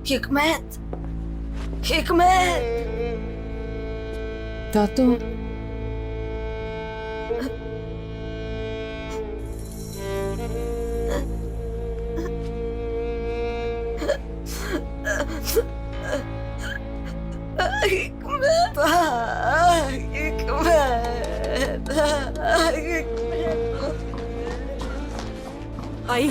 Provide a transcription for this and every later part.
Хикмет! Хикмет! Тато? Хикмет! Хикмет! Аи.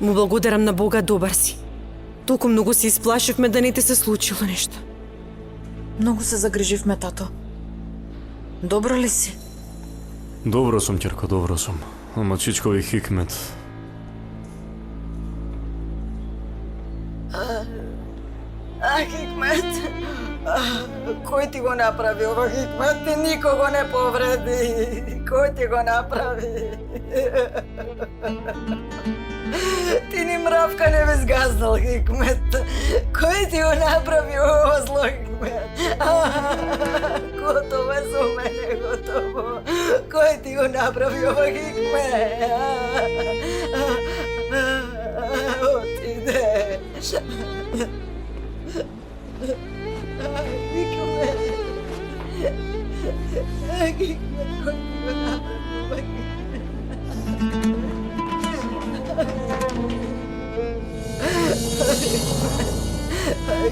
Му благодарам на Бога, добар си. Толку многу се исплашивме да не ти се случило нешто. Многу се загриживме, тато. Добро ли си? Добро сум, ќерко, добро сум. Ама чичкови Хикмет. Хикмет! Кој ти го направи ова, Хикмет? Ти никого не повреди. Кој ти го направи? Ти ни мравка не би сгазнал, Хикмет. Кој ти го направи ова зло, Хикмет? Готово е за мене, готово. Кој ти го направи ова, Хикмет? Отиде.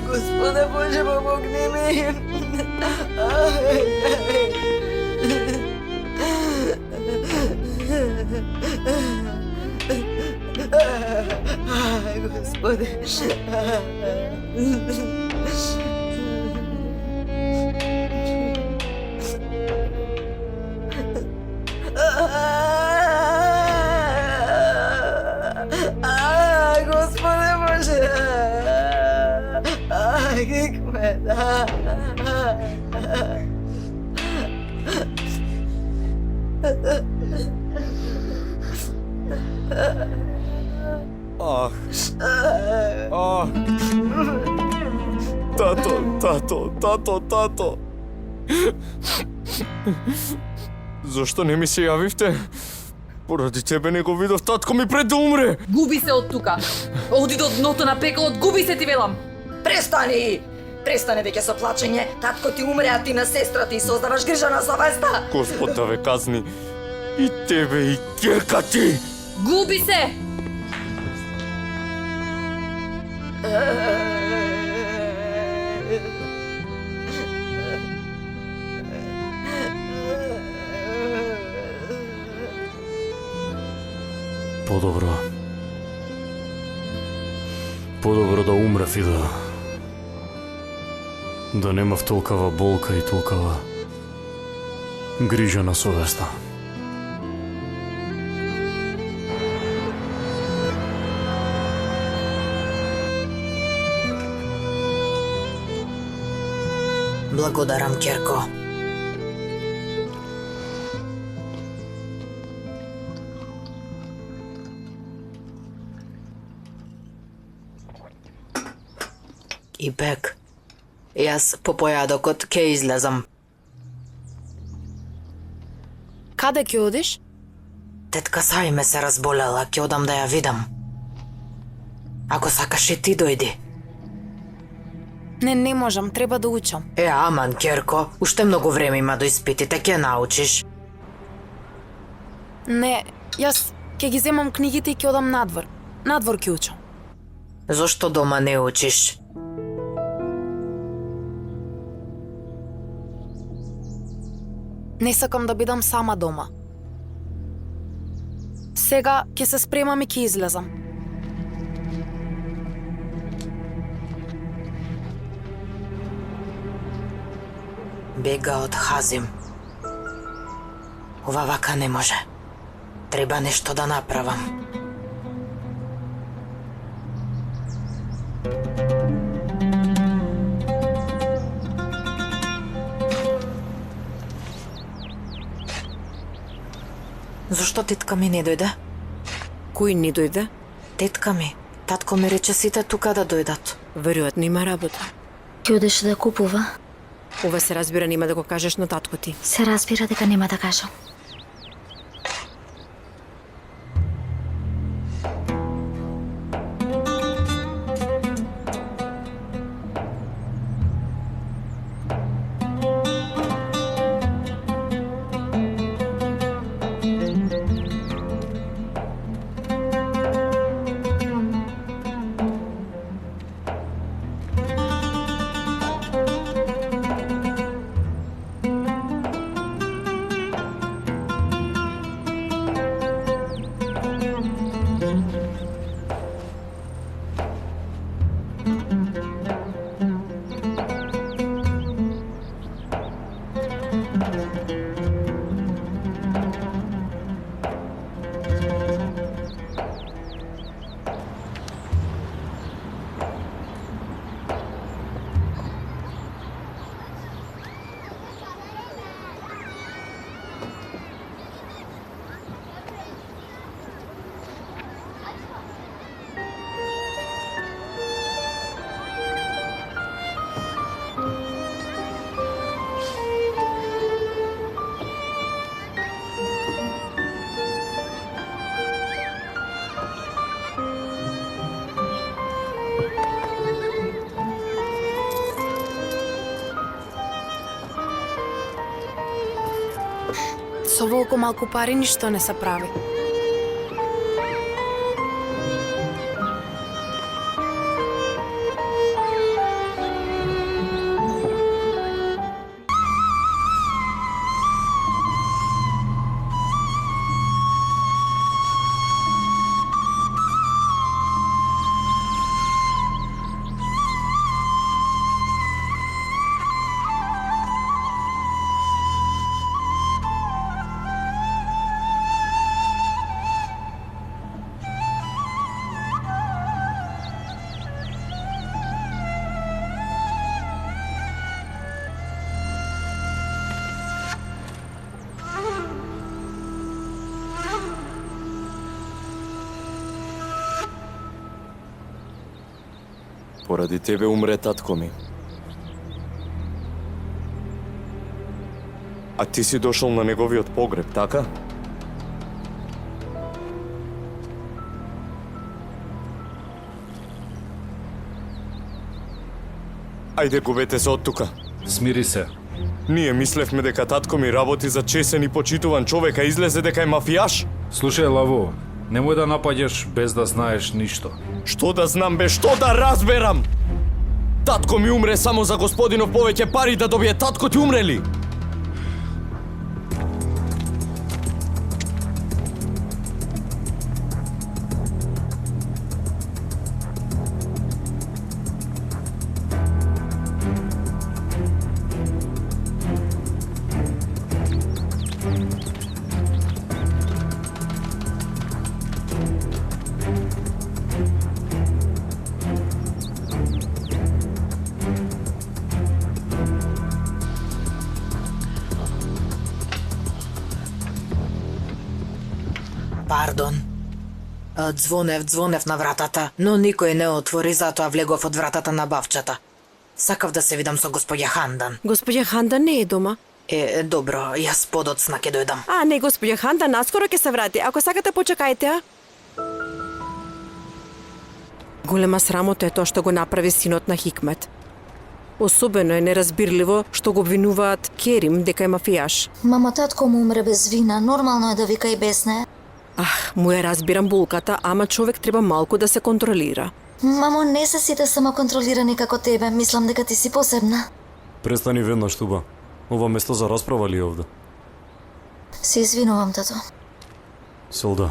Господе Боже, помогни ми! Господи! Господи Боже! Хикмет! Тато. Зошто не ми се јавивте? Поради тебе не го видов, татко ми пред да умре. Губи се од тука. Оди до дното на пеколот, губи се ти велам. Престани! Престани веќе со плачење. Татко ти умре, а ти на сестра ти создаваш грижа на совеста. Господ да ве казни. И тебе и ќерка ти. Губи се! Подобро да умрев и да немав толкова болка и толкова грижа на совеста. Благодарам, ќерко. И бек. Јас по појадокот ќе излезам. Каде ќе одиш? Тетка Саиме се разболела, ќе одам да ја видам. Ако сакаш и ти дојди. Не можам, треба да учам. Аман, ќерко, уште многу време има до испитите, ќе научиш. Не, јас ќе ги земам книгите и ќе одам надвор. Надвор ќе учам. Зошто дома не учиш? Не сакам да бидам сама дома. Сега ќе се спремам и ќе излезам. Бега од Хазим. Ова вака не може. Треба нешто да направам. Зошто тетка ми не дојде? Кој не дојде? Тетка ми. Татко ми рече сите тука да дојдат. Веројатно има работа. Ќе одеше да купува? Ова се разбира нема да го кажеш на татко ти. Се разбира дека нема да кажам. Со волку малку пари ништо не се прави. Поради тебе умре татко ми. А ти си дошол на неговиот погреб, така? Ајде, губете се од тука. Смири се. Ние мислевме дека татко ми работи за чесен и почитуван човек, а излезе дека е мафијаш. Слушај, Лаво, немој да напаѓаш без да знаеш ништо. Што да знам бе, што да разберам? Татко ми умре само за господинов повеќе пари да добие, татко ти умре ли? Пардон. Звонев на вратата, но никој не отвори, затоа влегов од вратата на бавчата. Сакав да се видам со господја Хандан. Господја Хандан не е дома. Добро, јас подоцна ќе дојдам. А, не, господја Хандан наскоро ќе се врати. Ако сакате, почекајте, а? Голема срамота е тоа што го направи синот на Хикмет. Особено е неразбирливо што го обвинуваат Керим дека е мафијаш. Мамо, татко му умре без вина, нормално е да вика и без неа. Му ја разбирам булката, ама човек треба малку да се контролира. Мамо, не се сите самоконтролирани како тебе, мислам дека ти си посебна. Престани веднаш, Туба. Ова место за расправа ли е овде? Се извинувам, тато. Селда,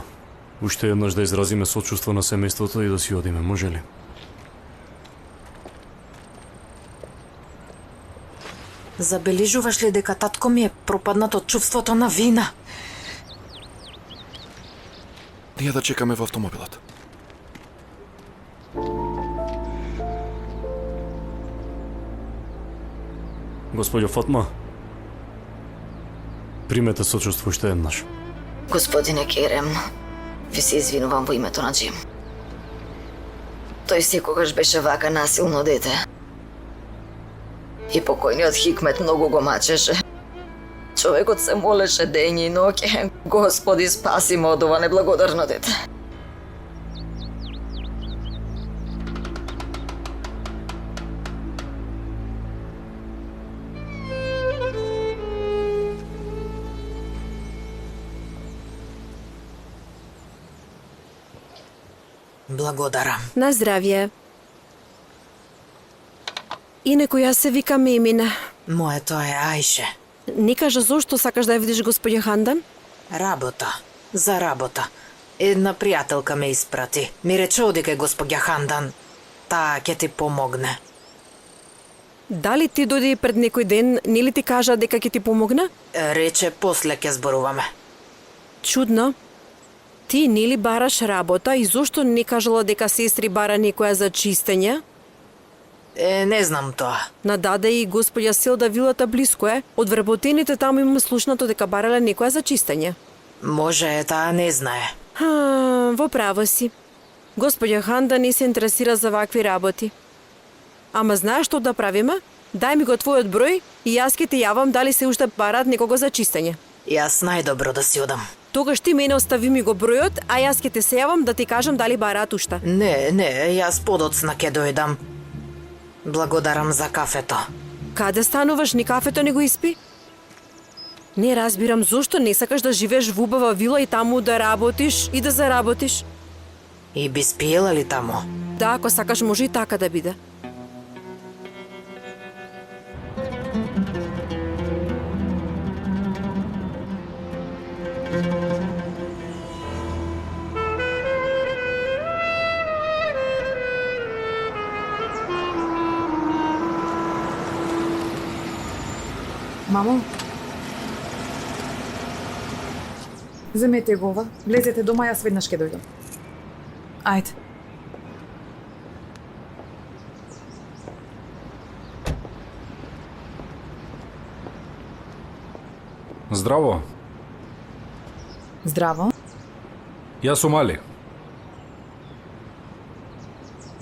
уште еднаш да изразиме сочувство на семејството и да си одиме, може ли? Забележуваш ли дека татко ми е пропаднат од чувството на вина? Ние да чекаме во автомобилот. Господјо Фатма, примете сочувство уште еднаш. Господине Керем, ви се извинувам во името на Джим. Тој секогаш беше вака насилно дете. И покојниот Хикмет многу го мачеше. Човекот се молеше дење и ноќе. Господи, спаси ме од ова неблагодарно дете. Благодарам. На здравје. Инаку јас се викам Емина. Моето е Ајше. Не кажа зошто сакаш да ја видиш господја Хандан? Работа. За работа. Една пријателка ме испрати. Ми рече оди кај господја Хандан. Таа ќе ти помогне. Дали ти дојде пред некој ден, нели ти кажа дека ќе ти помогна? Рече после ќе зборуваме. Чудно. Ти нели бараш работа и зошто не кажала дека сестри бара некоја за чистење? Не знам тоа. Нададе и господја Селда вилата блиско е. Од вработените таму имам слушнато дека барале некоја за чистење. Може, таа не знае. Во право си. Господја Ханда не се интересира за вакви работи. Ама знаеш што да правиме? Дај ми го твојот број и јас ќе ти јавам дали се уште бараат некого за чистење. Јас најдобро да си одам. Тогаш ти мене остави ми го бројот, а јас ќе те се јавам да ти кажам дали бараат уште. Не, јас подоцна ќе дојдам. Благодарам за кафето. Каде стануваш, ни кафето не го испи? Не разбирам зошто не сакаш да живееш во убава вила и таму да работиш и да заработиш. И би спиела ли таму? Да, ако сакаш може и така да биде. Мамо? Земете го ова, влезете дома, јас веднаш ќе дојдам. Ајде. Здраво, Здраво. јас сум Али.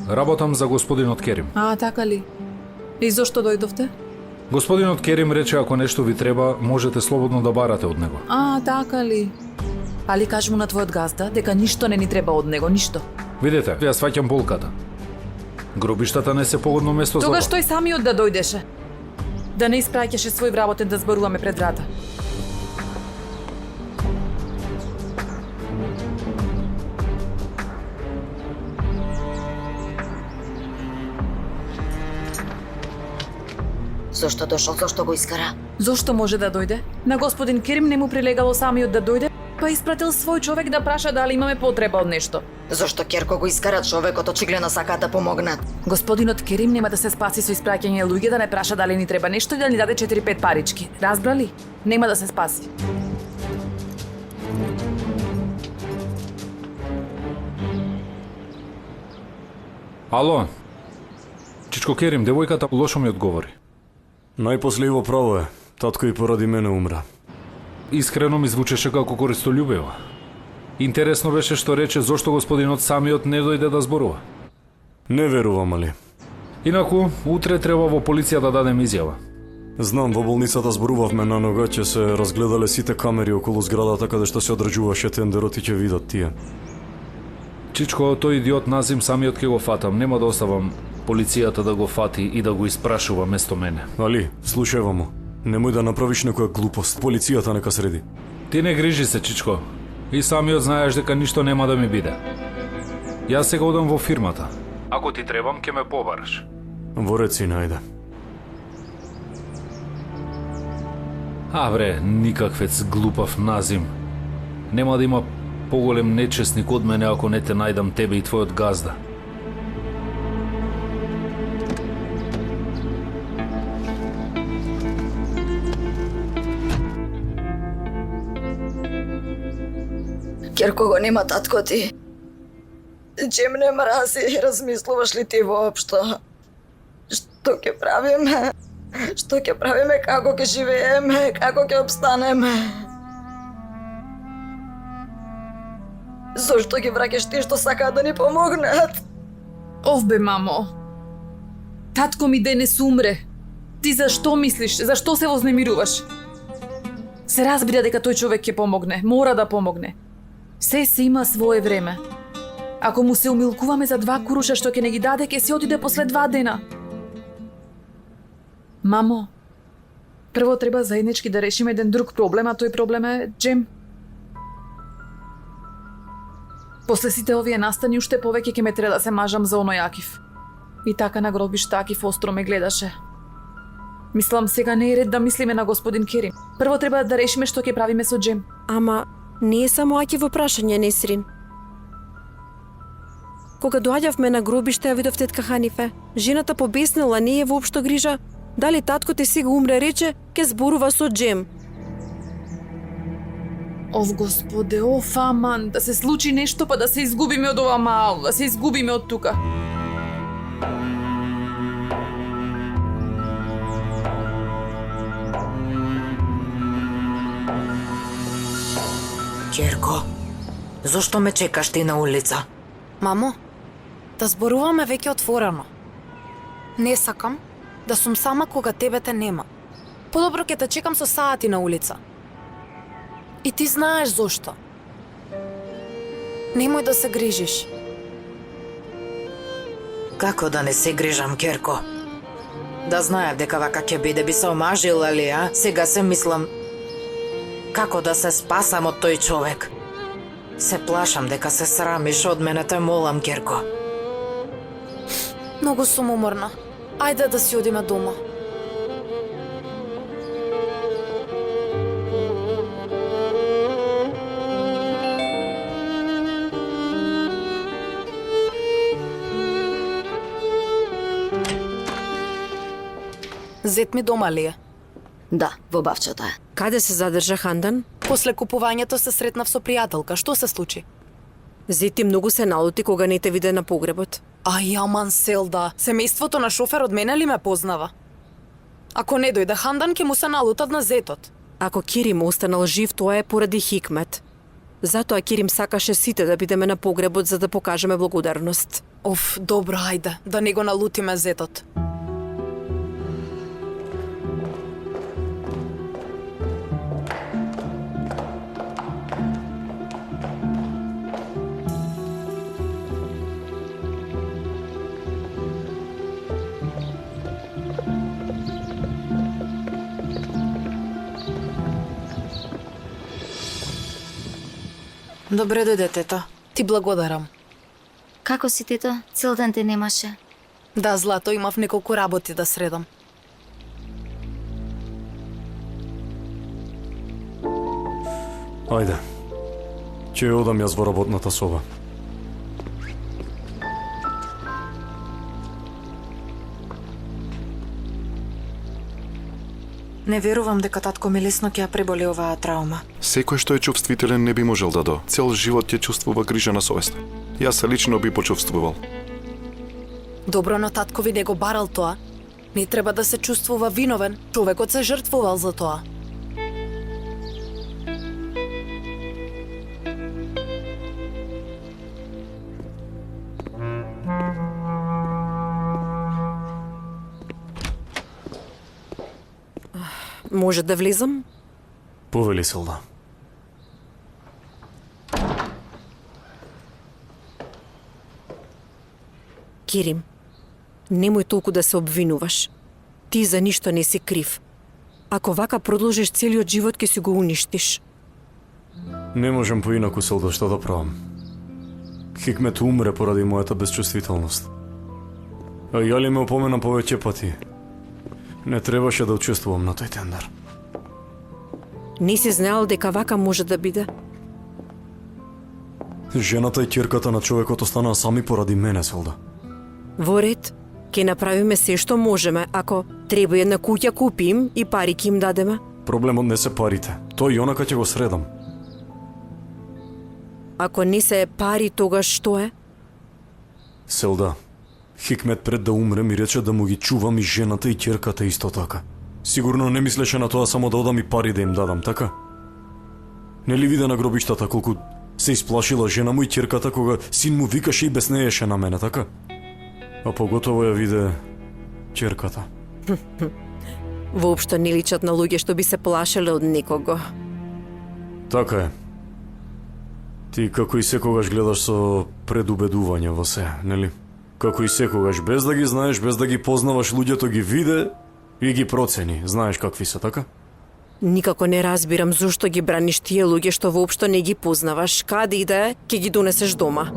Работам за господинот Керим. Така ли? И зошто дојдовте? Господинот Керим рече ако нешто ви треба, можете слободно да барате од него. Така ли? Али кажи му на твојот газда дека ништо не ни треба од него, ништо. Видете, јас сваќам болката. Гробиштата не се погодно место за Тогаш тоа. тој самиот да дојдеше. Да не испраќаше свој вработен да зборуваме пред врата. Зошто дошол, зошто го искара? Зошто може да дојде? На господин Керим не му прилегало самиот да дојде, па испратил свој човек да праша дали имаме потреба од нешто. Зошто Керко го искара човекот, очигледно сакаат да помогнат. Господинот Керим нема да се спаси со испраќање луѓе да не праша дали ни треба нешто и да ни даде 4-5 парички. Разбрали? Нема да се спаси. Ало. Чичко Керим, девојката лошо ми одговори. Најпосле во право е. Татко и поради мене умра. Искрено ми звучеше како користолюбива. Интересно беше што рече зошто господинот самиот не дојде да зборува. Не верувам, Али. Инаку, утре треба во полиција да дадем изјава. Знам, во болницата зборувавме на нога, ќе се разгледале сите камери околу зградата каде што се одржуваше тендерот и ќе видат тие. Чичко, тој идиот Назим самиот ќе го фатам. Нема да оставам полицијата да го фати и да го испрашува место мене. Али, слушај му. Немој да направиш некоја глупост. Полицијата нека среди. Ти не грижи се, Чичко. И самиот знаеш дека ништо нема да ми биде. Јас сега одам во фирмата. Ако ти требам, ќе ме побараш. Во реци, најде. Бре, никаквец глупав Назим. Нема да има поголем нечесник од мене ако не те најдам тебе и твојот газда. Керко го нема татко ти. Чем не мрази, размислуваш ли ти воопшто? Што ќе правиме? Што ќе правиме, како ќе живееме, како ќе обстанеме? Зошто ги враќаш ти што сакаат да ни помогнат? Овбе, мамо. Татко ми денес умре. Ти зашто мислиш? Зашто се вознемируваш? Се разбира дека тој човек ќе помогне, мора да помогне. Се има свое време. Ако му се умилкуваме за 2 куруша што ќе не ги даде, ќе се отиде после 2 дена. Мамо, прво треба заеднички да решиме еден друг проблем, а тој проблем е Джем. После сите овие настани уште повеќе ќе ме треба да се мажам за оној Акив. И така на гробишта Акив остро ме гледаше. Мислам, сега не е ред да мислиме на господин Керим. Прво треба да решиме што ќе правиме со Джем. Ама не е само Акиво прашање, Несрин. Кога доаѓавме на гробиште, ја видов тетка Ханифе. Жената побеснела, не е воопшто грижа. Дали татко ти сега умре, рече, ке зборува со Джем. Ов господе, оф аман, да се случи нешто па да се изгубиме од ова мал, да се изгубиме од тука. Ќерко, зошто ме чекаш ти на улица? Мамо, да зборуваме веќе отворено. Не сакам да сум сама кога тебе те нема. Подобро ќе те чекам со саати на улица. И ти знаеш зошто. Немој да се грижиш. Како да не се грижам, Ќерко? Да знаев дека вака ќе биде, би се омажил, али, а? Сега се мислам како да се спасам од тој човек. Се плашам дека се срамиш од мене, те молам, Ќерко. Многу сум уморна. Ајде да си одиме дома. Зет ми дома ли е? Да, во бавчата е. Каде се задржа Хандан? После купувањето се сретнав со пријателка. Што се случи? Зети многу се налути кога не те виде на погребот. Ај, аман Селда, семејството на шоферот мене ли ме познава? Ако не дојде Хандан, ќе му се налутат на зетот. Ако Керим останал жив, тоа е поради Хикмет. Затоа Керим сакаше сите да бидеме на погребот за да покажеме благодарност. Оф, добро, ајде, да не го налутиме зетот. Добре дојде, тето. Ти благодарам. Како си, тето? Цел ден те немаше. Да, Злато, имав неколку работи да средам. Ајде. Ќе одам јас во работната соба. Не верувам дека татко ми лесно ќе ја преболи оваа траума. Секој што е чувствителен не би можел да цел живот ќе чувствува грижа на совест. Јас лично би почувствувал. Добро, но татко ви не го барал тоа. Не треба да се чувствува виновен. Човекот се жртвувал за тоа. Може да влезам? Повели, Селда. Керим, немој толку да се обвинуваш. Ти за ништо не си крив. Ако вака продолжиш целиот живот, ќе си го уништиш. Не можам поинаку, Селда, што да правам. Хикмет умре поради мојата безчувствителност. А ја ли ме опомена повеќе пати? Не требаше да учествувам на тој тендер. Не си знаел дека вака може да биде? Жената и ќерката на човекот останаа сами поради мене, Селда. Во ред, ќе направиме се што можеме. Ако треба една куќа купим и пари ќе им дадеме. Проблемот не се парите. Тој и онака ќе го средам. Ако не се пари, тогаш што е? Селда, Хикмет пред да умре ми рече да му ги чувам и жената и ќерката исто така. Сигурно не мислеше на тоа само да одам и пари да им дадам, така? Не ли виде на гробиштата колку се исплашила жена му и ќерката кога син му викаше и беснееше на мене, така? А поготово ја виде ќерката. воопшто не личат на луѓе што би се плашеле од некого. Така е. Ти како и секогаш гледаш со предубедување во се, нели? Како и секогаш, без да ги знаеш, без да ги познаваш, луѓето ги виде и ги процени. Знаеш какви се, така? Никако не разбирам зошто ги браниш тие луѓе што воопшто не ги познаваш. Каде и да е, ќе ги донесеш дома.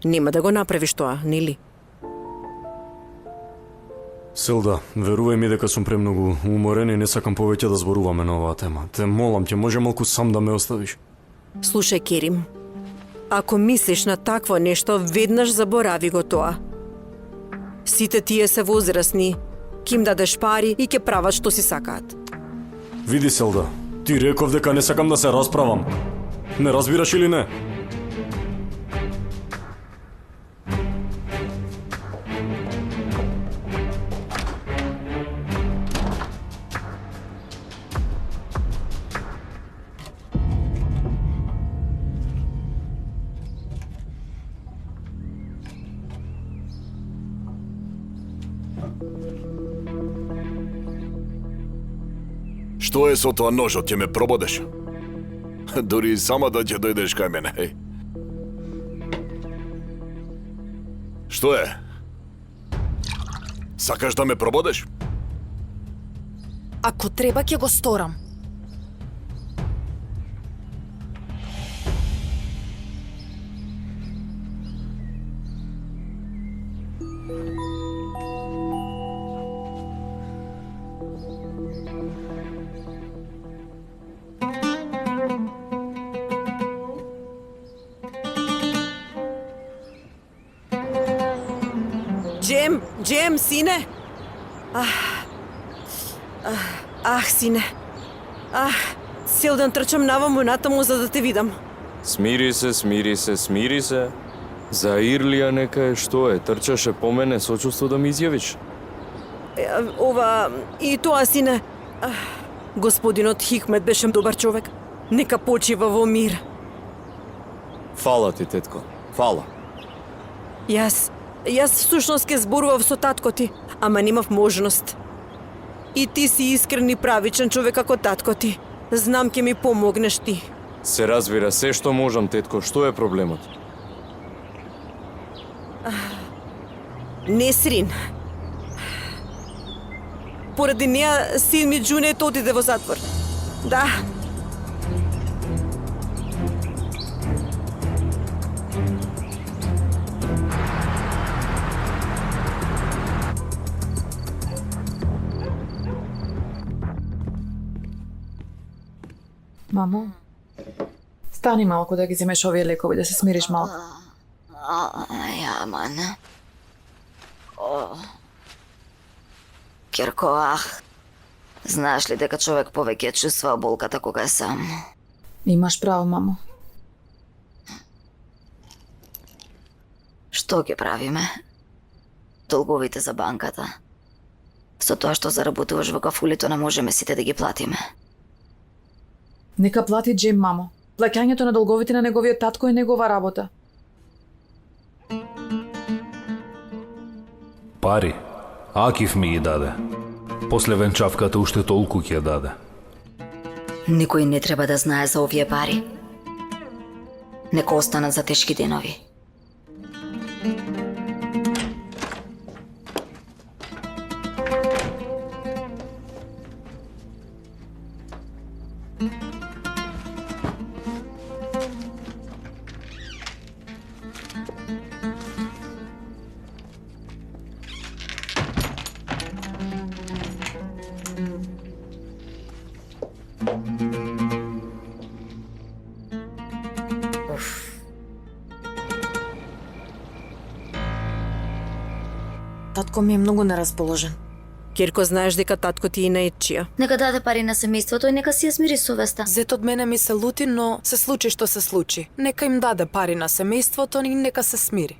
Нема да го направиш тоа, нели? Селда, верувај ми дека сум премногу уморен и не сакам повеќе да зборуваме на оваа тема. Те молам ќе, може малку сам да ме оставиш. Слушај, Керим, ако мислиш на такво нешто, веднаш заборави го тоа. Сите тие се возрастни, ќе им дадеш пари и ќе прават што си сакаат. Види, Селда, ти реков дека не сакам да се расправам. Не разбираш или не? Што е со тоа ножот, ќе ме прободеш? Дури и сама да ќе дојдеш кај мене, еј. Што е? Сакаш да ме прободеш? Ако треба ќе го сторам. Джем, сине! Сине. Цел ден трчам наваму натаму за да те видам. Смири се, смири се, смири се. За Ирлија нека е што е, трчаше по мене со чувство да ми изјавиш. И тоа, сине. Господинот Хикмет беше добар човек. Нека почива во мир. Фала ти, тетко, фала. Јас всушност ке зборував со татко ти, ама немав можност. И ти си искрен и правичен човек како татко ти. Знам ке ми помогнеш ти. Се разбира, се што можам, тетко, што е проблемот? Несрин. Поради неа син ми Джунет отиде во затвор. Да. Мамо, стани малку да ги земеш овие лекови, да се смириш малку. Аман. Керко, знаеш ли дека човек повеќе чувствува болката кога е сам? Имаш право, мамо. Што ќе правиме? Долговите за банката. Со тоа што заработуваш во кафулито не можеме сите да ги платиме. Нека плати Джем, мамо. Плаќањето на долговите на неговиот татко е негова работа. Пари. Акив ми ги даде. После венчавката уште толку ќе даде. Никој не треба да знае за овие пари. Нека останат за тешки денови. Татко ми е многу нерасположен. Керко, знаеш дека татко ти е наечија. Нека даде пари на семејството и нека си ја смири совеста. Зет од мене ми се лути, но се случи што се случи. Нека им даде пари на семејството и нека се смири.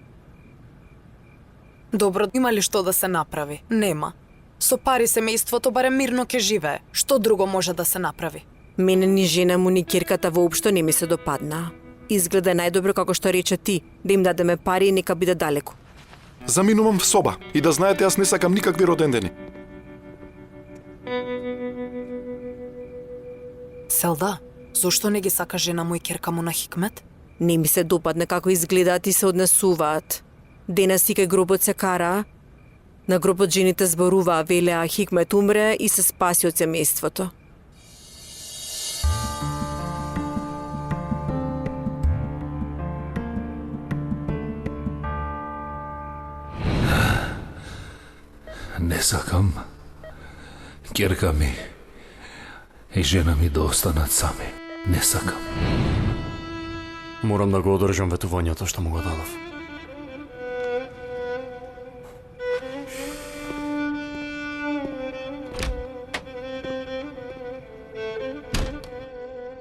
Добро, има ли што да се направи? Нема. Со пари семејството барем мирно ќе живее. Што друго може да се направи? Мене ни жена му ни керката воопшто не ми се допадна. Изгледа најдобро како што рече ти, да им дадеме пари и нека биде далеку. Заминувам в соба и да знаете јас не сакам никакви родендени. Селда, зошто не ги сака жена му и керка му на Хикмет? Не ми се допадне како изгледаат и се однесуваат. Денес и кај гробот се кара, на гробот жените зборуваа, велеа Хикмет умре и се спаси од семејството. Не сакам керка ми и жена ми да останат сами. Не сакам. Морам да го одржам ветувањето што му го дадов.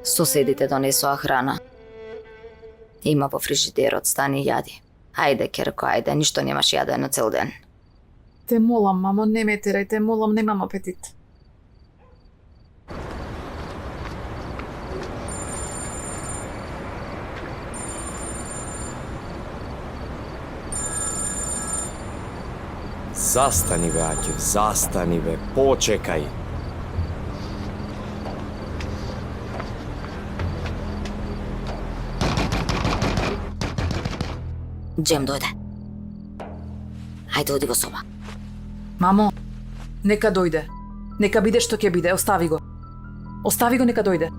Соседите донесоа храна. Има во фрижидерот, стани јади. Ајде, Керко, ајде, ништо немаш јадено цел ден. Те молам, мамо, не ме терај, те молам, немам апетит. Застани бе, Акив, застани бе, почекај. Джем дојде. Ајде, оди во соба. Мамо, нека дојде. Нека биде што ќе биде, остави го. Остави го, нека дојде.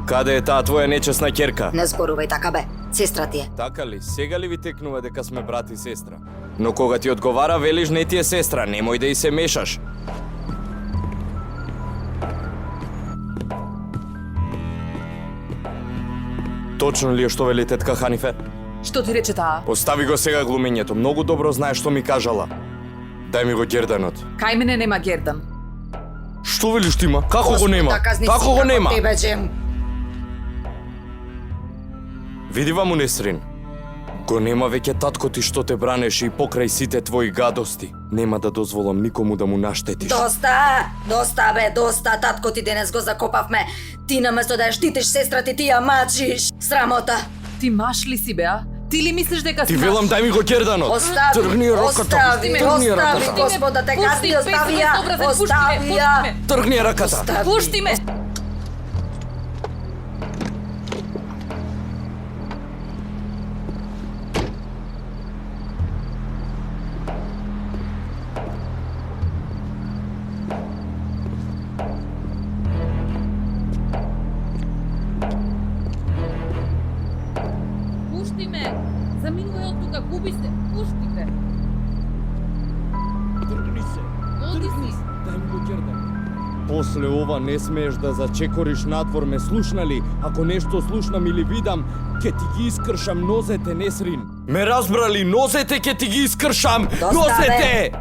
Каде е таа твоја нечесна керка? Не зборувај така, бе. Сестра ти е. Така ли? Сега ли ви текнува дека сме брат и сестра? Но кога ти одговара, велиш не ти е сестра, немој да и се мешаш. Точно ли е што вели тетка Ханифе? Што ти рече таа? Остави го сега глумењето, многу добро знаеш што ми кажала. Дај ми го герданот. Кај мене нема гердан. Што велиш ти ма? Како го нема? Како го нема? Тебе, Джем. Види ваму Несрин. Го нема веќе татко ти што те бранеше и покрај сите твои гадости. Нема да дозволам никому да му наштетиш. Доста! Доста, бе, доста! Татко ти денес го закопавме. Ти наместо да ја штитиш сестра ти, ти ја мачиш. Срамота! Ти маш ли си, бе, а? Ти ли мислиш дека си Ти велам дај ми го герданот. Остави, Тргни раката. остави, Тргни остави, раката. Господа, те казни, остави ја, остави ја. Тргни раката. Пушти ме! Пушти ме! Заминувај од тука, губи се! Пушти ме! Тргни се. Оди си! Дај ми го гердан. После ова не смееш да зачекориш надвор, ме слушна ли? Ако нешто слушнам или видам, ќе ти ги искршам нозете, Несрин. Ме разбрали, нозете ќе ти ги искршам! Доста, Нозете!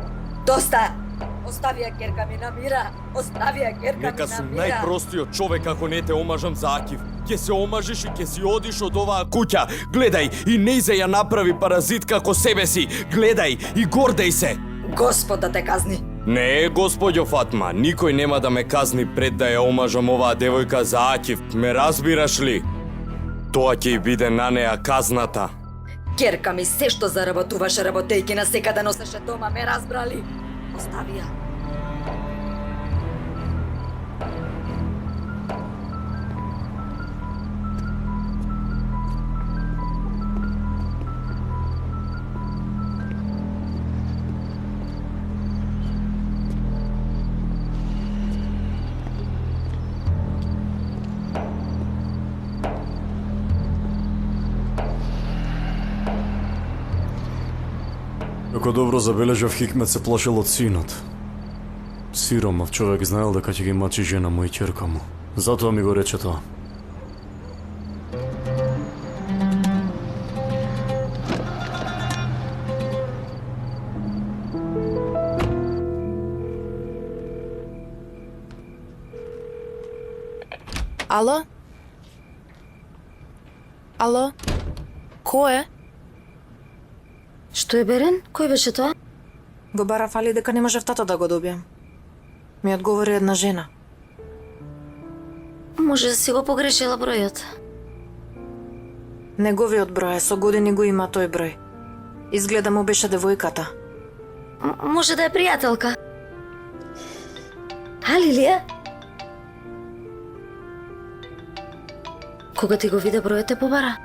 Доста! Остави ја керка ми на мира! Остави ја керка ми Нека на сум мира! најпростиот човек ако не те омажам за Акив. Ќе се омажиш и ќе си одиш од оваа куќа. Гледај, и Нејзе ја направи паразит како себе си. Гледај и гордеј се. Господ да те казни! Не, господјо Фатма, никој нема да ме казни пред да ја омажам оваа девојка за Акив. Ме разбираш ли? Тоа ќе и биде на неа казната. Керка ми се што заработуваше работејки на секаде носеше дома, ме разбрали? Остави ја. Како добро забележав, Хикмет се плашел од синот. Сиромав човек знаел дека ќе ги мачи жена му и ќерка му. Затоа ми го рече тоа. Ало? Ало? Кој е? Што е, Берен? Кој беше тоа? Го барав Али дека не можев тато да го добијам. Ми одговори една жена. Може да си го погрешила бројот. Неговиот број, со години го има тој број. Изгледа му беше девојката. Може да е пријателка. А, Лилија? Кога ти го виде бројот те побара?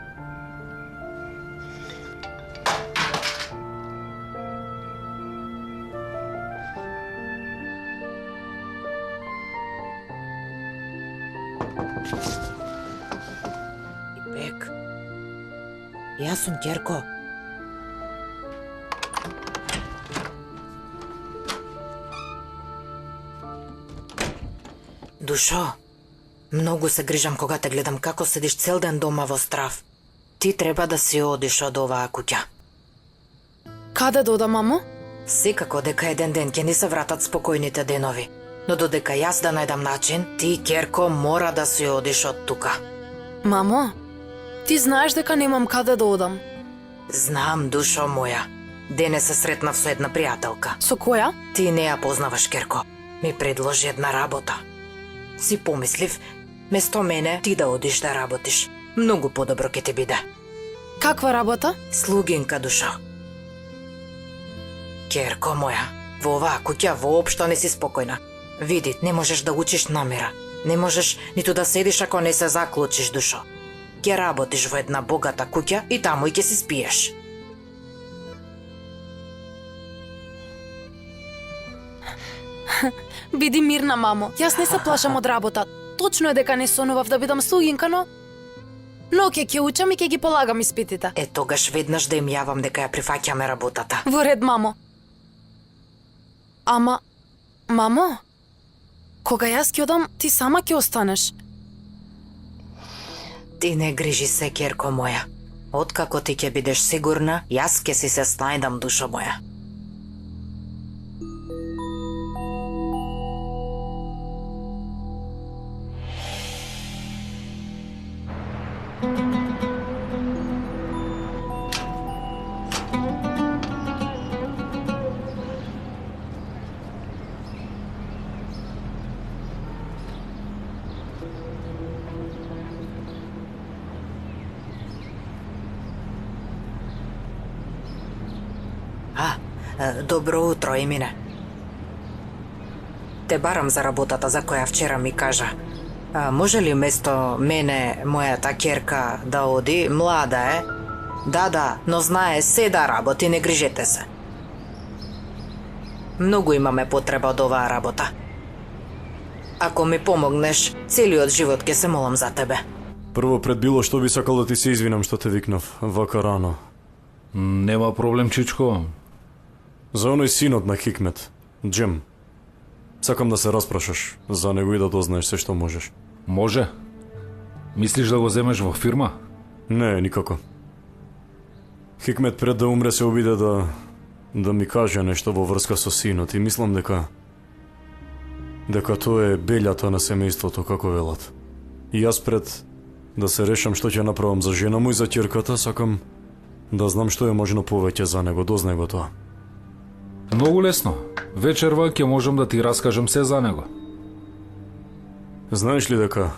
Бек. Јас сум ќерко. Душо, многу се грижам кога те гледам како седиш цел ден дома во страв. Ти треба да си одиш од оваа куќа. Каде да одам, мамо? Секако дека еден ден ќе ни се вратат спокојните денови. Но додека јас да најдам начин, ти, ќерко, мора да си одиш од тука. Мамо, ти знаеш дека немам каде да одам. Знам, душо моја. Денес се сретнав со една пријателка. Со која? Ти не ја познаваш, ќерко. Ми предложи една работа. Си помислив, место мене ти да одиш да работиш. Многу подобро ќе ти биде. Каква работа? Слугинка, душо. Ќерко моја, во оваа куќа воопшто не си спокојна. Види, не можеш да учиш намера. Не можеш ниту да седиш ако не се заклучиш, душо. Ќе работиш во една богата куќа и таму и ќе си спиеш. Биди мирна, мамо. Јас не се плашам од работа. Точно е дека не сонував да бидам слугинка, но ќе учам и ќе ги полагам испитите. Е, тогаш веднаш да им јавам дека ја прифаќаме работата. Во ред, мамо. Ама, мамо, кога јас ќе одам, ти сама ќе останеш. Ти не грижи се, ќерко моја. Откако ти ќе бидеш сигурна, јас ќе си се снајдам, душо моја. Добро утро, Емине. Те барам за работата за која вчера ми кажа. Може ли место мене, мојата ќерка, да оди? Млада е. Да, но знае се да работи, не грижете се. Многу имаме потреба од оваа работа. Ако ми помогнеш, целиот живот ќе се молам за тебе. Прво пред било што би сакал да ти се извинам што те викнав вака рано. Нема проблем, чичко. За оној синот на Хикмет, Джем. Сакам да се распрашаш за него и да дознаеш се што можеш. Може. Мислиш да го земеш во фирма? Не, никако. Хикмет пред да умре се обиде да ми каже нешто во врска со синот и мислам дека тоа е белјата на семејството, како велат. И јас пред да се решам што ќе направам за жена му и за ќерката, сакам да знам што е можно повеќе за него, дознај го тоа. Многу лесно. Вечерва ќе можам да ти раскажам се за него. Знаеш ли дека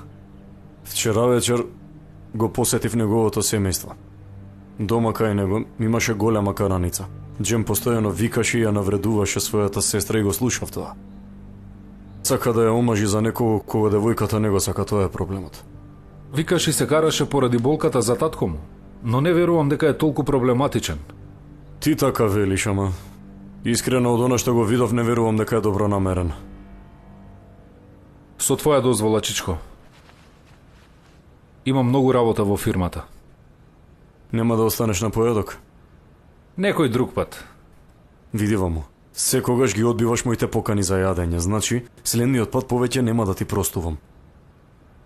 вчера вечер го посетив неговото семејство. Дома кај него имаше голема караница. Джем постојано викаше и ја навредуваше својата сестра и го слушав тоа. Сака да ја омажи за некого кога девојката не го сака, тоа е проблемот. Викаш и се караше поради болката за татко му, но не верувам дека е толку проблематичен. Ти така велиш, ама искрено од она што го видов не верувам дека е добронамерен. Со твоја дозвола, чичко. Имам многу работа во фирмата. Нема да останеш на поедок? Некој друг пат. Види во му. Секогаш ги одбиваш моите покани за јадење, значи следниот пат повеќе нема да ти простувам.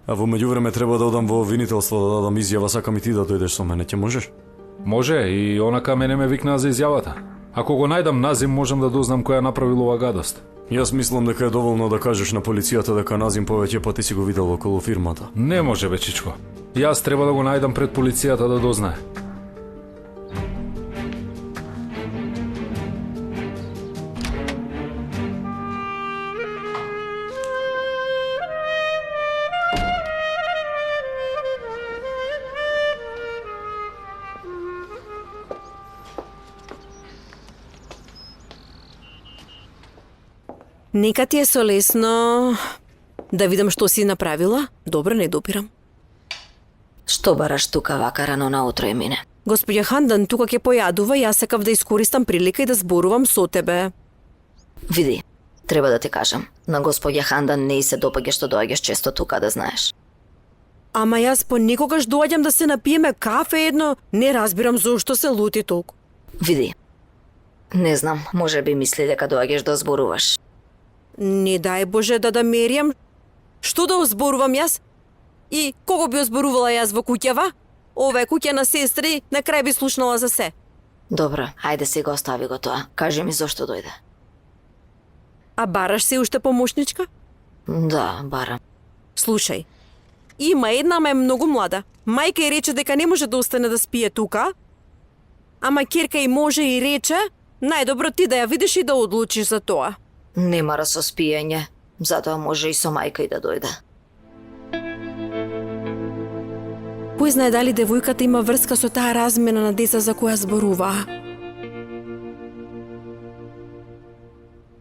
А во меѓувреме треба да одам во обвинителство да дадам изјава, сакам и ти да дојдеш со мене, ќе можеш? Може, и онака мене ме викнаа за изјавата. Ако го најдам Назим, можам да дознам кој ја направил ова гадост. Јас мислам дека е доволно да кажеш на полицијата дека Назим повеќе пати си го видел околу фирмата. Не може, бе, чичко. Јас треба да го најдам пред полицијата да дознае. Нека ти е солесно да видам што си направила. Добро, не допирам. Што бараш тука вака рано наутро е мине? Господја Хандан тука ќе појадува, јас сакав да искористам прилика и да зборувам со тебе. Види, треба да ти кажам, на господја Хандан не и се допаѓа што доаѓаш често тука, да знаеш. Ама јас понекогаш доаѓам да се напиеме кафе едно, не разбирам зошто се лути толку. Види, не знам, може би мисли дека доаѓаш да зборуваш. Не дај Боже да мериам. Што да озборувам јас? И кого би озборувала јас во куќава? Ова е куќа на сестри, на крај би слушнала за се. Добро, ајде сега остави го тоа. Кажи ми зошто дојде. А бараш се уште помошничка? Да, барам. Слушај, има една, ама е многу млада. Мајка ѝ рече дека не може да остане да спие тука, ама ќерка ѝ може и рече, најдобро ти да ја видиш и да одлучиш за тоа. Не мара со спиење, затоа може и со мајка и да дојде. Кој знае дали девојката има врска со таа размена на деца за која зборува?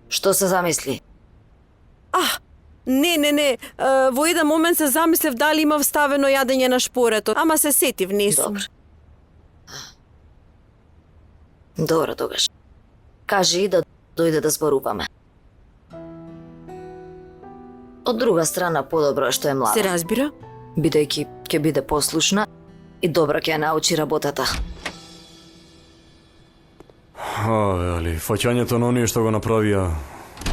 Што се замисли? Не. Во еден момент се замислев дали има вставено јадење на шпорето, ама се сетив, не сум. Добро, тогаш. Кажи и да дојде да зборуваме. Од друга страна, подобро е што е млада. Се разбира? Бидејќи ќе биде послушна и добро ќе ја научи работата. Али, фаќањето на оние што го направија,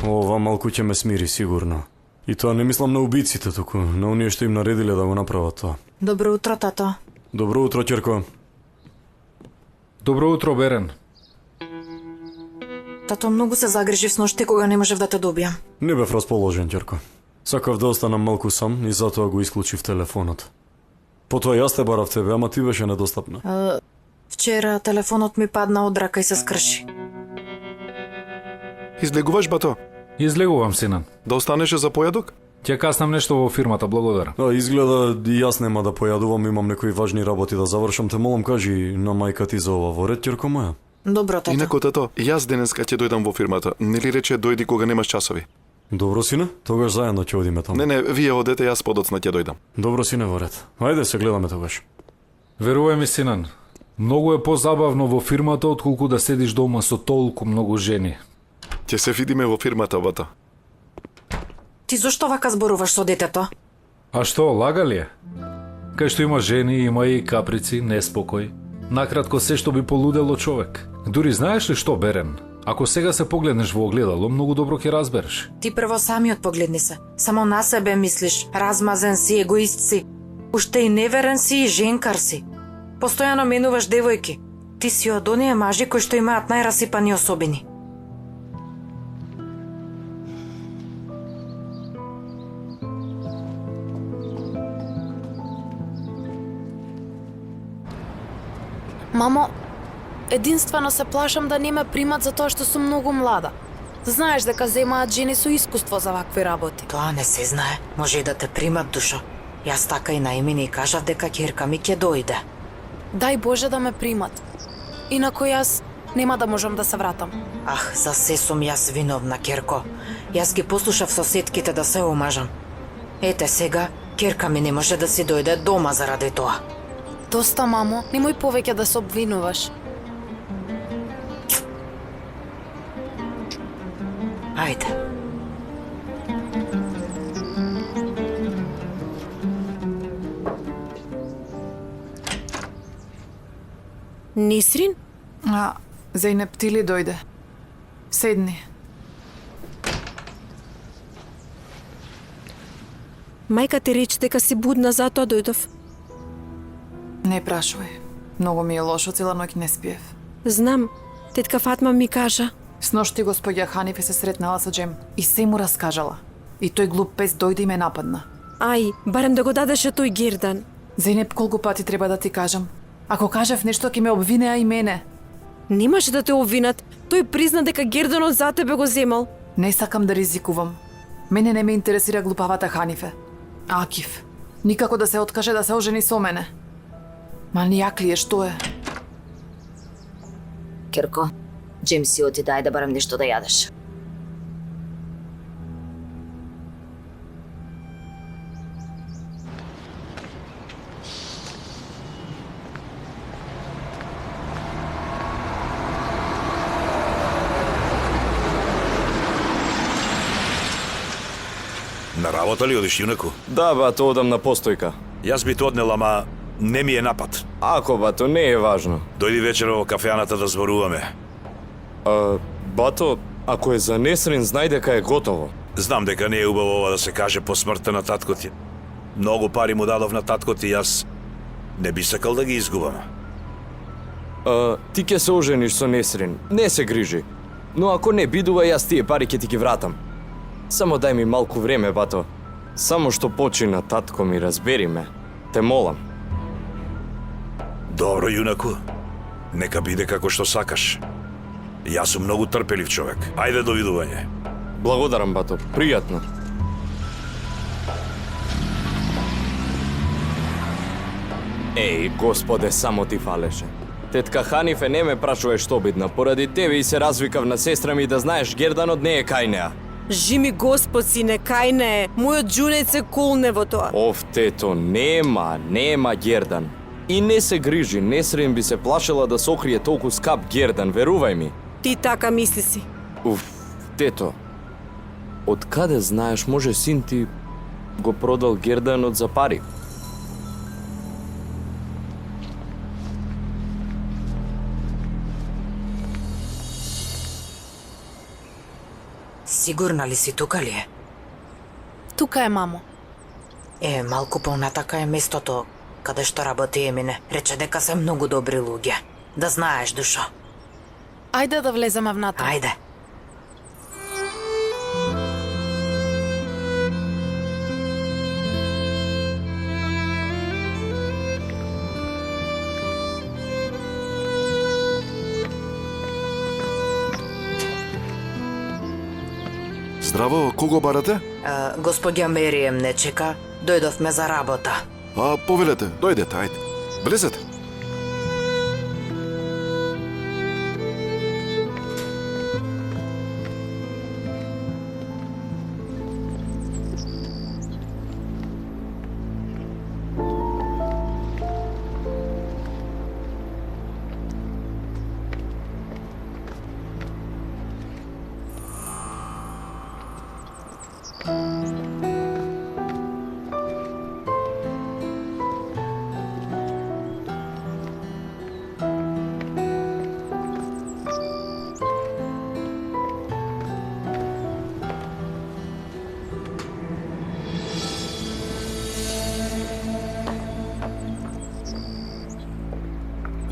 ова малку ќе ме смири сигурно. И тоа не мислам на убиците, туку на оние што им наредиле да го направат тоа. Добро утро, тато. Добро утро, ќерко. Добро утро, Берен. Тато, многу се загрижив сношти кога не можев да те добијам. Не бев расположен, ќерко. Сакав да останам малку сам и затоа го исклучив телефонот. Потоа јас те барав тебе, ама ти беше недостапна. Вчера телефонот ми падна од рака и се скрши. Излегуваш, бато? Излегувам, синан. Да останеше за појадок? Ќе каснам нешто во фирмата, благодарам. Изгледа и јас нема да појадувам, имам некои важни работи да завршам, те молам кажи на мајка ти за ова во ред, ќерко моја. Добро, тато. Инако, тато, јас денеска ќе дојдам во фирмата. Нели рече дојди кога немаш часови? Добро, сине, тогаш заедно ќе одиме таму. Не, вие одете, јас подоцна ќе дојдам. Добро, сине, во ред. Ајде се гледаме тогаш. Верувај ми, синан, многу е позабавно во фирмата отколку да седиш дома со толку многу жени. Ќе се видиме во фирмата, бато. Ти зошто вака зборуваш со детето? А што, лага ли е? Кај што има жени, има и каприци, неспокој. Накратко се што би полудело човек. Дури знаеш ли што, Берен? Ако сега се погледнеш во огледало, многу добро ќе разбереш. Ти прво самиот погледни се. Само на себе мислиш, размазен си, егоист си. Уште и неверен си и женкар си. Постојано менуваш девојки. Ти си од оние мажи кои што имаат најрасипани особини. Мамо, единствено се плашам да не ме примат за тоа што сум многу млада. Знаеш дека земаат жени со искуство за вакви работи. Тоа не се знае. Може и да те примат, душо. Јас така и наимени кажав дека ќерка ми ќе дојде. Дај Боже да ме примат. Инако јас нема да можам да се вратам. Ах, за се сум јас виновна, ќерко. Јас ги послушав соседките да се омажам. Ете сега, ќерка ми не може да си дојде дома заради тоа. Доста, мамо, немој повеќе да се обвинуваш. Ајде. Несрин? Зејнеп, ти ли дојде? Седни. Мајка ти рече дека си будна, затоа дојдов. Не прашувај. Многу ми е лошо, цела ноќ не спиев. Знам, тетка Фатма ми кажа. Сношти господја Ханифе се сретнала со Джем и се му раскажала. И тој глуп пес дојде и ме нападна. Ај, барем да го дадеше тој Гердан. Зејнеп, колку пати треба да ти кажам? Ако кажав нешто, ќе ме обвинеа и мене. Немаше да те обвинат. Тој призна дека Герданот за тебе го земал. Не сакам да ризикувам. Мене не ме интересира глупавата Ханифе. Акиф, никако да се откаже да се ожени со мене. Манијак ли е, што е? Керко, Джем си оти, дај да барам нешто да јадеш. На работа ли одиш, юнаку? Да, бато, одам на постојка. Јас би те однел, ама не ми е напад. Ако, бато, не е важно. Дојди вечера во кафеаната да зборуваме. Бато, ако е за Несрин, знај дека е готово. Знам дека не е убаво ова да се каже по смртта на татко ти. Многу пари му дадов на татко ти, јас не би сакал да ги изгубам. Ти ќе се ожениш со Несрин, не се грижи. Но ако не бидува, јас тие пари ќе ти ги вратам. Само дај ми малку време, бато. Само што почина татко ми, разбери ме. Те молам. Добро, юнаку. Нека биде како што сакаш. Јас сум многу трпелив човек. Ајде, довидување. Благодарам, бато. Пријатно. Еј, господе, само ти фалеше. Тетка Ханифе не ме прашуваш што бидна. Поради тебе и се развикав на сестра ми да знаеш Герданот не е кај неа. Жими Господ, сине, кај не е. Мојот джунец се колне во тоа. Оф, тето, нема Гердан. И не се грижи, Несрин би се плашела да сокрие толку скап Гердан, верувај ми. Ти така мисли си. Уф, тето. Од каде знаеш, може син ти го продал Герданот за пари? Сигурна ли си, тука ли е? Тука е, мамо. Малку понатака е местото каде што работи Емине. Рече дека се многу добри луѓе. Да знаеш, душо. Ајде да влеземе внатре. Ајде. Здраво, кого барате? Господја Мерием не чека. Дојдовме за работа. Повелете, дојдете, ајде. Влезете.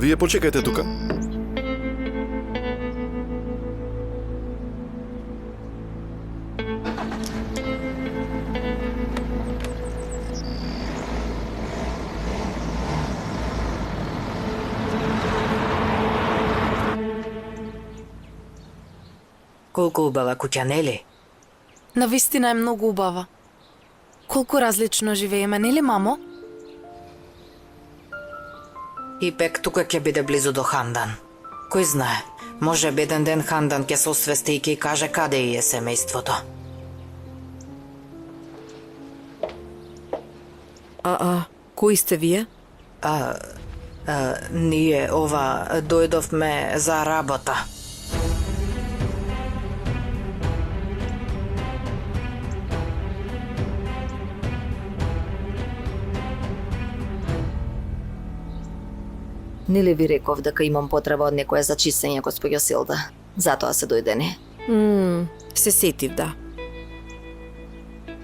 Вие почекајте тука. Колку убава куќа, нели? Навистина е многу убава. Колку различно живееме, нели, мамо? Ипек тука ќе биде близу до Хандан. Кој знае, може би еден ден Хандан ќе се освести и ќе каже каде е семејството. Кои сте вие? Ние дојдовме за работа. Нели ви реков дека имам потреба од некое за чистење, госпоѓо Силда? Затоа се дојдени. Се сетив, да.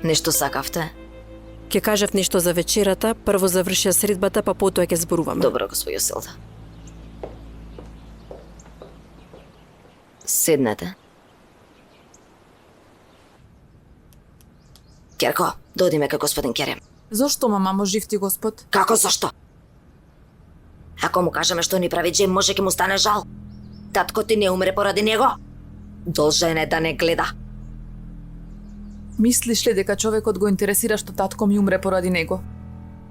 Нешто сакавте? Ќе кажав нешто за вечерата, прво завршија средбата, па потоа ќе зборуваме. Добро, госпоѓо Силда. Седнете. Керко, дојдиме кај господин Керем. Зошто, мамо, жив ти Господ? Како зашто? Ако му кажеме што ни прави Джем, може ќе му стане жал. Татко ти не умре поради него. Должен е да не гледа. Мислиш ли дека човекот го интересира што татко ми умре поради него?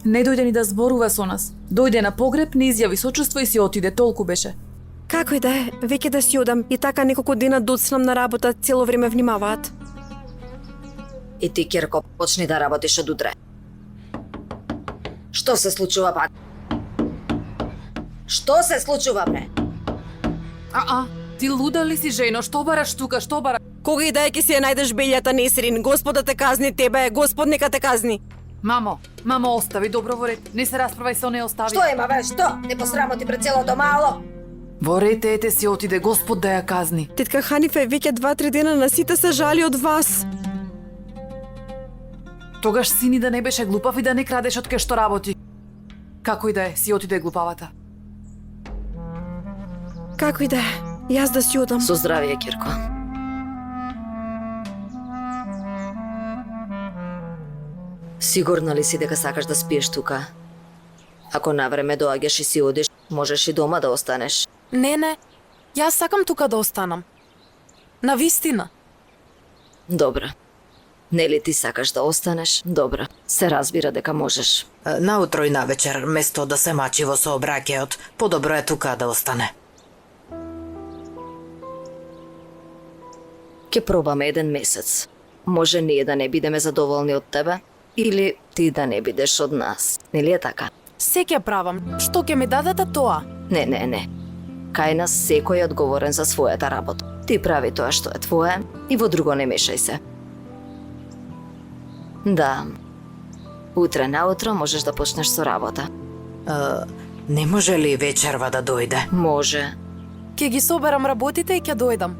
Не дојде ни да зборува со нас. Дојде на погреб, не изјави сочувство и си отиде, толку беше. Како и да е, веќе да си одам и така неколку дена доцнам на работа, цело време внимаваат. И ти, Керко, почни да работиш од утре. Што се случува пак? Што се случува, бре? Ти луда ли си, жено? Што бараш тука? Што бараш? Кога и да е ќе си ја најдеш белјата, Несрин, Господа те казни тебе, Господ нека те казни. Мамо, остави добро во ред. Не се расправај со неа, остави. Што има бе, што? Не посрамоти пред целото мало. Во ред, ете си отиде Господ да ја казни. Тетка Ханифе веќе 2-3 дена на сите се жали од вас. Тогаш сини да не беше глупав и да не крадеш од кај што работи. Како и да е, си отиде глупавата. Како и да е, јас да си одам. Со здравие, Кирко. Сигурна ли си дека сакаш да спиеш тука? Ако навреме доаѓаш и си одиш, можеш и дома да останеш. Не, јас сакам тука да останам. На вистина. Добра. Нели ти сакаш да останеш? Добра. Се разбира дека можеш. Наутро и навечер, место да се мачи во сообраќајот, подобро е тука да остане. Ке пробаме 1 месец. Може ние да не бидеме задоволни од тебе, или ти да не бидеш од нас. Нели е така? Се ќе правам. Што ќе ми дадете тоа? Не. Кај нас секој е одговорен за својата работа. Ти прави тоа што е твое и во друго не мешај се. Да. Утре наутро можеш да почнеш со работа. Не може ли вечерва да дојде? Може. Ќе ги соберам работите и ќе дојдам.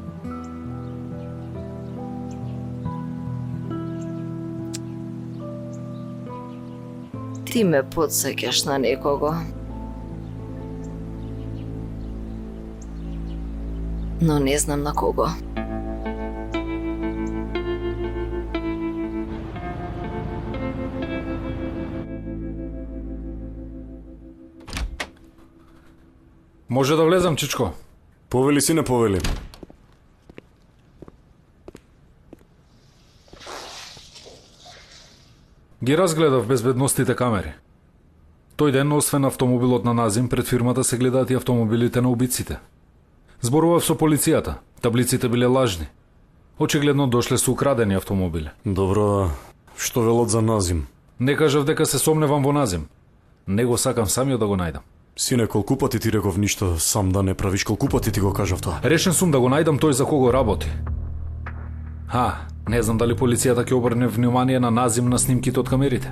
Ти ме потсеќаш на некого. Но не знам на кого. Може да влезам, чичко? Повели си, не повели. Ги разгледав безбедностите камери. Тој ден, освен автомобилот на Назим, пред фирмата се гледаат и автомобилите на убиците. Зборував со полицијата. Таблиците биле лажни. Очигледно дошле со украдени автомобили. Добро, што велат за Назим? Не кажав дека се сомневам во Назим. Него сакам самиот да го најдам. Сине, колку пати ти реков ништо сам да не правиш, колку пати ти го кажав тоа? Решен сум да го најдам тој за кого работи. Не знам дали полицијата ќе обрне внимание на Назим на снимките од камерите.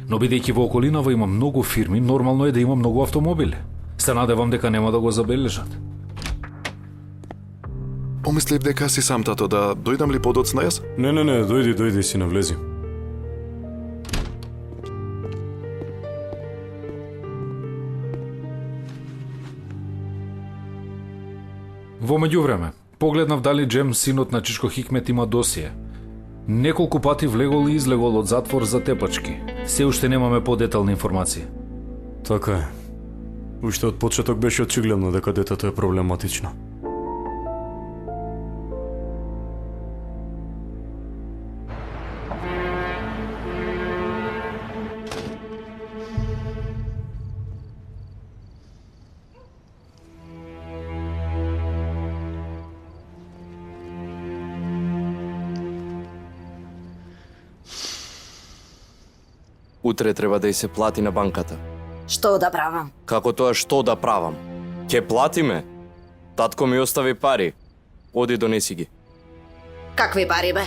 Но бидејќи во околинава има многу фирми, нормално е да има многу автомобили. Се надевам дека нема да го забележат. Помислив дека си сам, тато, да дојдам ли подоцна јас? Не, дојди, си навлези. Во меѓувреме, погледнав дали Джем, синот на Чичко Хикмет, има досие. Неколку пати влегол и излегол од затвор за тепачки. Се уште немаме подетални информации. Така е. Уште од почеток беше очигледно дека детето е проблематично. Утре треба да ја се плати на банката. Што да правам? Како тоа што да правам? Ке платиме? Татко ми остави пари. Оди донеси ги. Какви пари, бе?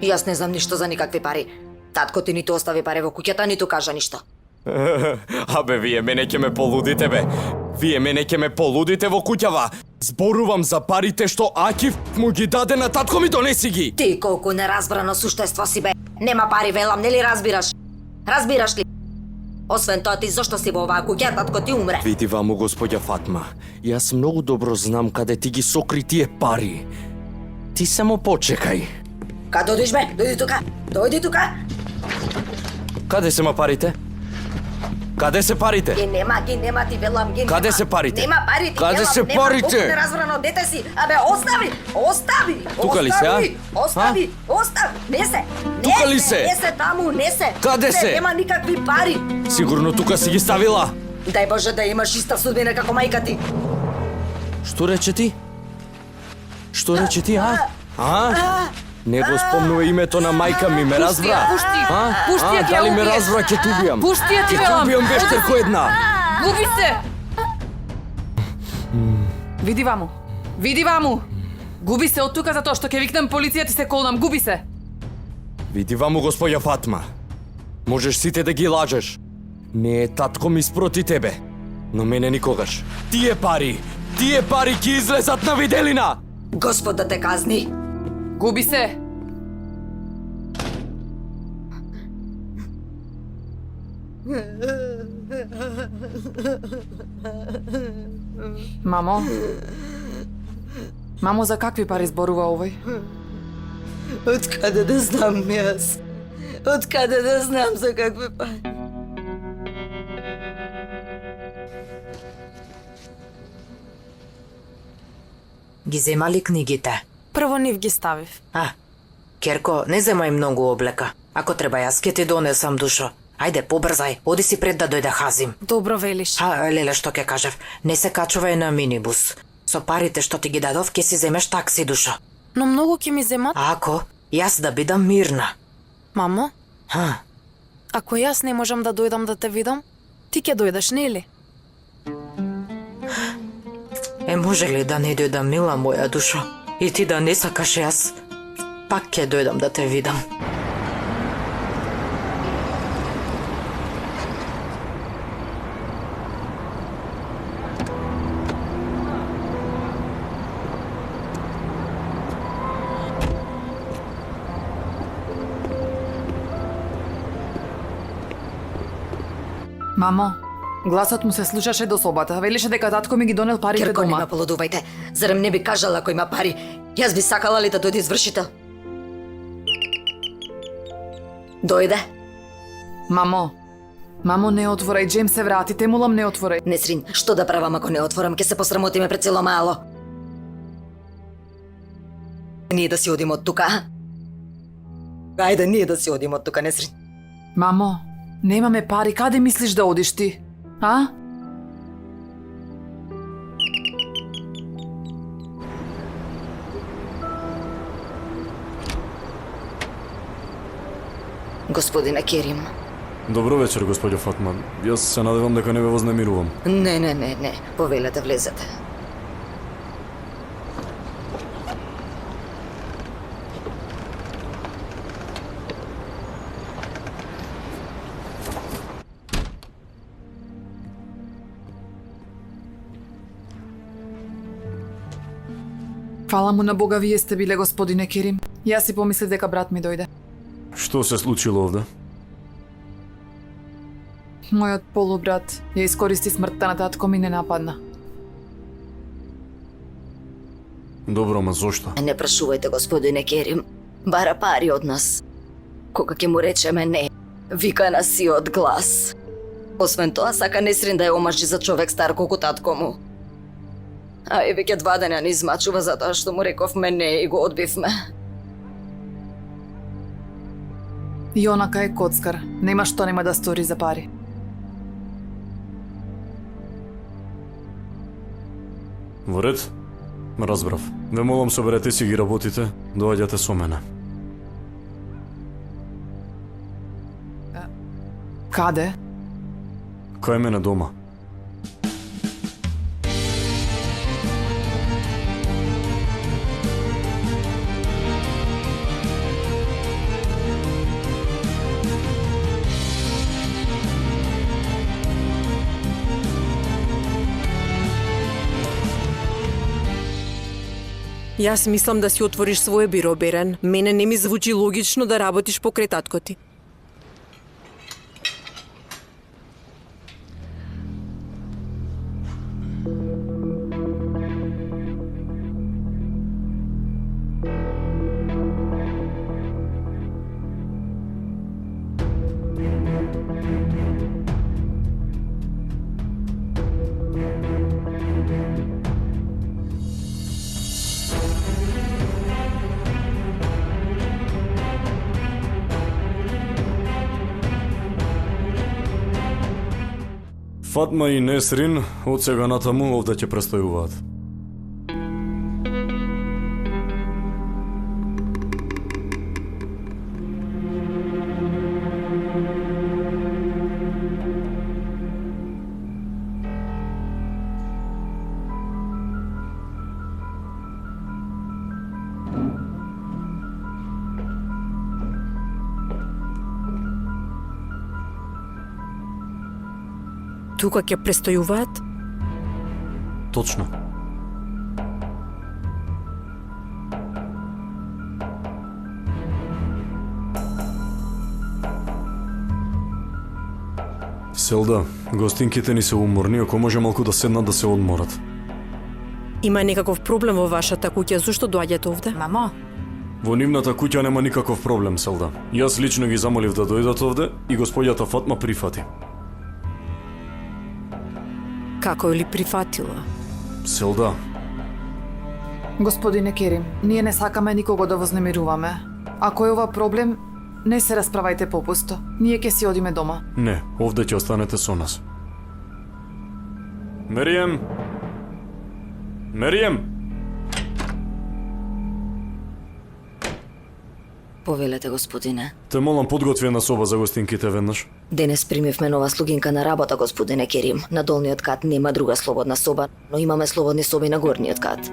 Јас не знам ништо за никакви пари. Татко ти ниту остави пари во куќата, ниту кажа ништо. Абе, вие мене ќе ме полудите, бе. Вие мене ќе ме полудите во куќава. Зборувам за парите што Акив му ги даде на татко ми, донеси ги. Ти колку неразбрано суштество си, бе. Нема пари, велам, нели разбираш? Разбираш ли? Освен тоа, ти зошто си во оваа куќа, татко ти умре? Види ваму, господја Фатма. Јас многу добро знам каде ти ги сокри тие пари. Ти само почекај. Каде одиш, бе? Дојди тука. Дојди тука. Каде се парите? Каде се парите? Ги нема, ти велам, ги нема. Каде се парите? Нема пари, ти Каде велам, се нема. парите? Колку неразбрано дете си. Абе, остави! Тука ли се, а? Остави! Не се! Тука ли се? Не се таму, не се! Каде се? Нема никакви пари! Сигурно тука си ги ставила. Дај Боже да имаш иста судбина како мајка ти. Што рече ти? Што рече ти, а? Не го спомнува името на мајка ми, ме разбра? Пушти ја, ќе дали ме убиеш. разбра, ќе те убијам. Пушти ја, ти Ќе те велам. убијам вештерко една. Губи се! Види ваму. Види ваму. Губи се од тука затоа што ќе викнем полицијата и се колнам. Губи се. Види ваму, господја Фатма. Можеш сите да ги лажеш. Не е татко ми спроти тебе. Но мене никогаш. Тие пари ќе излезат на виделина. Господ да те казни. Губи се. Мамо. Мамо, за какви пари зборува овој? Од каде да знам јас? Од каде да знам за какви пари? Ги зема ли книгите? Прво нив ги ставив. Керко, не земај многу облека. Ако треба јас ќе ти донесам, душо. Ајде, побрзај, оди си пред да дојде Хазим. Добро велиш. Леле, што ќе кажев, не се качувај на минибус. Со парите што ти ги дадов, ќе си земеш такси, душо. Но многу ќе ми земат. Ако, јас да бидам мирна. Мамо? Ако јас не можам да дојдам да те видам, ти ќе дојдеш, нели? Може ли да не дојдам, мила моја душо? И ти да не сакаш јас? Пак ќе дојдам да те видам. Мамо, гласот му се слушаше до собата. Велеше дека татко ми ги донел парите Керко, дома. нема полудувајте. Зарем не би кажала кој има пари? Јас би сакала ли да дојде извршител? Дојде. Мамо, не отворај, Джеймс се врати, те молам не отворај. Несрин, што да правам ако не отворам? Ке се посрамотиме пред цело мало. Ние да си одиме од тука. Ајде, ние да си одиме од тука, Несрин. Мамо, немаме пари, каде мислиш да одиш ти? А? Господине Керим. Добро вечер, господјо Фатма. Јас се надевам дека не ве вознемирувам. Не. Повелете, влезете. Фала му на Бога, вие сте биле, господине Керим. Јас си помислив дека брат ми дојде. Што се случило овде? Мојот полубрат ја искористи смртта на татко ми и не нападна. Добро, ма зошто? Не прашувајте, господине Керим. Бара пари од нас. Кога ќе му речеме не, вика на сиот глас. Освен тоа, сака Несрин да ја омажи за човек стар колку татко му. А и веќе 2 дена не измачува затоа што му рековме не и го одбивме. И онака е коцкар. Нема што нема да стори за пари. Во ред? Разбрав. Ве молам, соберете си ги работите, доаѓате со мене. Каде? Кај мене дома. Јас мислам да си отвориш свое биро, Берен. Мене не ми звучи логично да работиш покрај татко ти. Фатма и Несрин од сега натаму овде ќе престојуваат. тука ќе престојуваат? Точно. Селда, гостинките ни се уморни, ако може малку да седнат да се одморат. Има некаков проблем во вашата куќа, зошто доаѓате овде? Мамо, Во нивната куќа нема никаков проблем, Селда. Јас лично ги замолив да дојдат овде и господјата Фатма прифати. Како ли прифатила? Селда, Господине Керим, ние не сакаме никого да вознемируваме. Ако е ова проблем, не се расправајте попусто. Ние ќе си одиме дома. не, овде ќе останете со нас. Мерием! Мерием! Повелете, господине. Те молам подготви една соба за гостинките веднаш. Денес примивме нова слугинка на работа, господине Керим. На долниот кат нема друга слободна соба, но имаме слободни соби на горниот кат.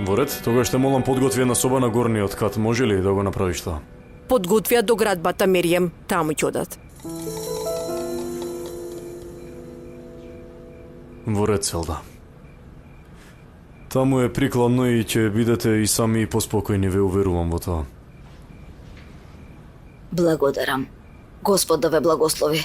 Во ред, тогаш те молам подготви една соба на горниот кат. Може ли да го направиш тоа? Подготвија до градбата Мерием, таму ќе одат. Во ред, Селда. Таму е прикладно и ќе бидете и сами и поспокојни, ве уверувам во тоа. Благодарам. Господ да ве благослови.